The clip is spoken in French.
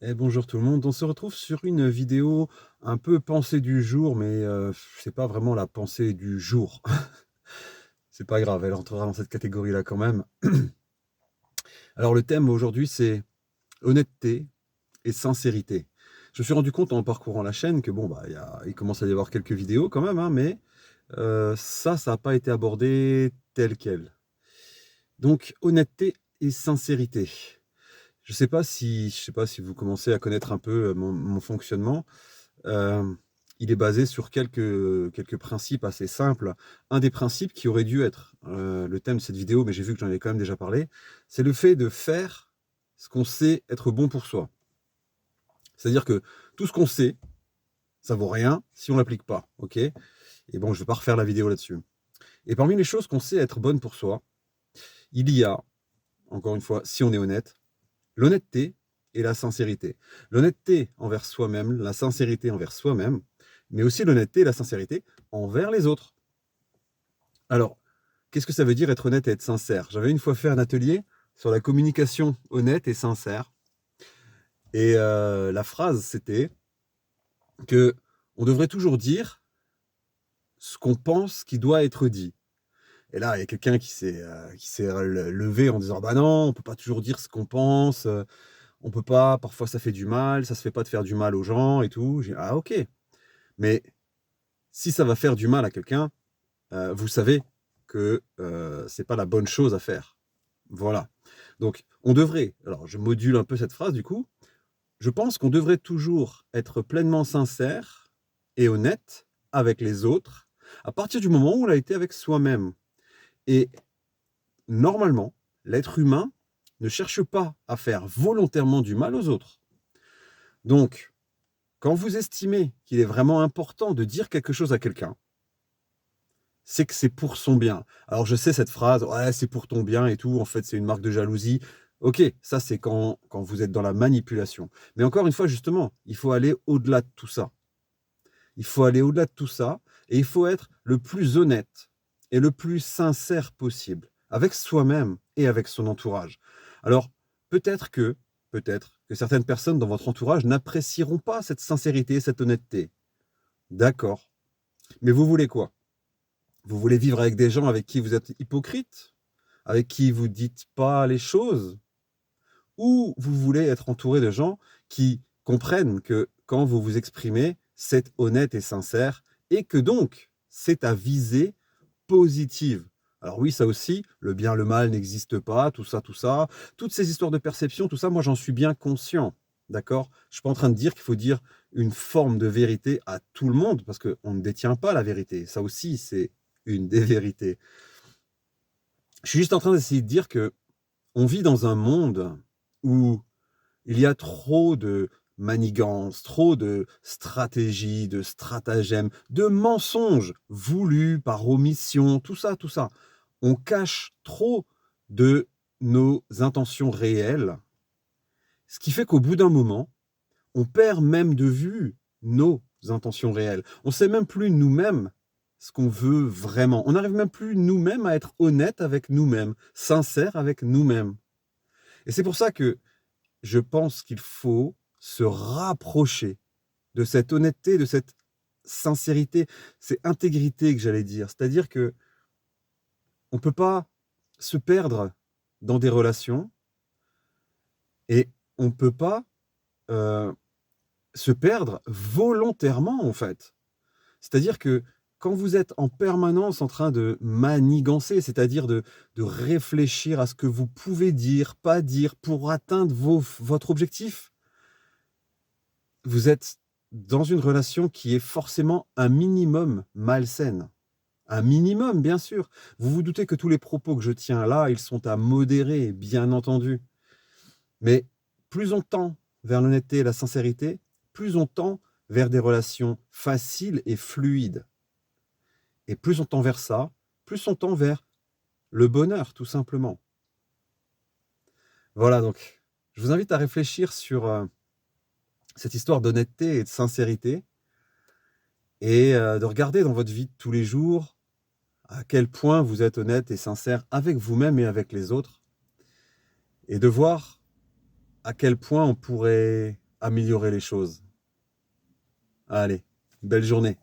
Bonjour tout le monde, on se retrouve sur une vidéo un peu pensée du jour, mais c'est pas vraiment la pensée du jour. C'est pas grave, elle rentrera dans cette catégorie-là quand même. Alors le thème aujourd'hui, c'est honnêteté et sincérité. Je me suis rendu compte en parcourant la chaîne que bon, bah, il commence à y avoir quelques vidéos quand même, hein, mais ça a pas été abordé tel quel. Donc honnêteté et sincérité. Je sais pas si vous commencez à connaître un peu, mon fonctionnement. Hem, il est basé sur quelques principes assez simples. Un des principes qui aurait dû être, le thème de cette vidéo, mais j'ai vu que j'en ai quand même déjà parlé, c'est le fait de faire ce qu'on sait être bon pour soi. C'est-à-dire que tout ce qu'on sait, ça vaut rien si on l'applique pas, OK? Et bon, je vais pas refaire la vidéo là-dessus. Et parmi les choses qu'on sait être bonnes pour soi, il y a, encore une fois, si on est honnête, l'honnêteté et la sincérité. L'honnêteté envers soi-même, la sincérité envers soi-même, mais aussi l'honnêteté et la sincérité envers les autres. Alors, qu'est-ce que ça veut dire être honnête et être sincère? J'avais une fois fait un atelier sur la communication honnête et sincère et la phrase c'était que on devrait toujours dire ce qu'on pense qui doit être dit. Et là, il y a quelqu'un qui s'est levé en disant: «Bah non, on peut pas toujours dire ce qu'on pense, on peut pas, parfois ça fait du mal, ça se fait pas de faire du mal aux gens et tout». J'ai dit: «Ah OK, mais si ça va faire du mal à quelqu'un, vous savez que, c'est pas la bonne chose à faire». Voilà. Donc on devrait, alors je module un peu cette phrase du coup, je pense qu'on devrait toujours être pleinement sincère et honnête avec les autres, à partir du moment où on l'a été avec soi-même. Et normalement, l'être humain ne cherche pas à faire volontairement du mal aux autres. Donc, quand vous estimez qu'il est vraiment important de dire quelque chose à quelqu'un, c'est que c'est pour son bien. Alors je sais cette phrase: «Ouais, c'est pour ton bien et tout», en fait, c'est une marque de jalousie. OK, ça c'est quand vous êtes dans la manipulation. Mais encore une fois, justement, il faut aller au-delà de tout ça. Il faut aller au-delà de tout ça et il faut être le plus honnête et le plus sincère possible avec soi-même et avec son entourage. Alors, peut-être que peut-être que certaines personnes dans votre entourage n'apprécieront pas cette sincérité, cette honnêteté. D'accord, mais vous voulez quoi? Vous voulez vivre avec des gens avec qui vous êtes hypocrite? Avec qui vous dites pas les choses? Ou vous voulez être entouré de gens qui comprennent que quand vous vous exprimez, c'est honnête et sincère et que donc c'est à visée positive? Alors oui, ça aussi, le bien, le mal n'existe pas, tout ça, toutes ces histoires de perception, tout ça, moi j'en suis bien conscient, d'accord? Je suis pas en train de dire qu'il faut dire une forme de vérité à tout le monde parce qu'on ne détient pas la vérité. Ça aussi, c'est une des vérités. Je suis juste en train d'essayer de dire que on vit dans un monde où il y a trop de manigances, trop de stratégies, de stratagèmes, de mensonges voulus par omission, tout ça, tout ça. On cache trop de nos intentions réelles, ce qui fait qu'au bout d'un moment, on perd même de vue nos intentions réelles. On sait même plus nous-mêmes ce qu'on veut vraiment. On n'arrive même plus nous-mêmes à être honnêtes avec nous-mêmes, sincères avec nous-mêmes. Et c'est pour ça que je pense qu'il faut se rapprocher de cette honnêteté, de cette sincérité, c'est intégrité que j'allais dire. C'est-à-dire que on peut pas se perdre dans des relations et on peut pas, heu, se perdre volontairement, en fait. C'est-à-dire que quand vous êtes en permanence en train de manigancer, c'est-à-dire de réfléchir à ce que vous pouvez dire, pas dire pour atteindre votre objectif, vous êtes dans une relation qui est forcément un minimum malsaine. Un minimum, bien sûr. Vous vous doutez que tous les propos que je tiens là, ils sont à modérer, bien entendu. Mais plus on tend vers l'honnêteté et la sincérité, plus on tend vers des relations faciles et fluides. Et plus on tend vers ça, plus on tend vers le bonheur, tout simplement. Voilà, donc je vous invite à réfléchir sur, cette histoire d'honnêteté et de sincérité et de regarder dans votre vie de tous les jours à quel point vous êtes honnête et sincère avec vous-même et avec les autres et de voir à quel point on pourrait améliorer les choses. Allez, belle journée.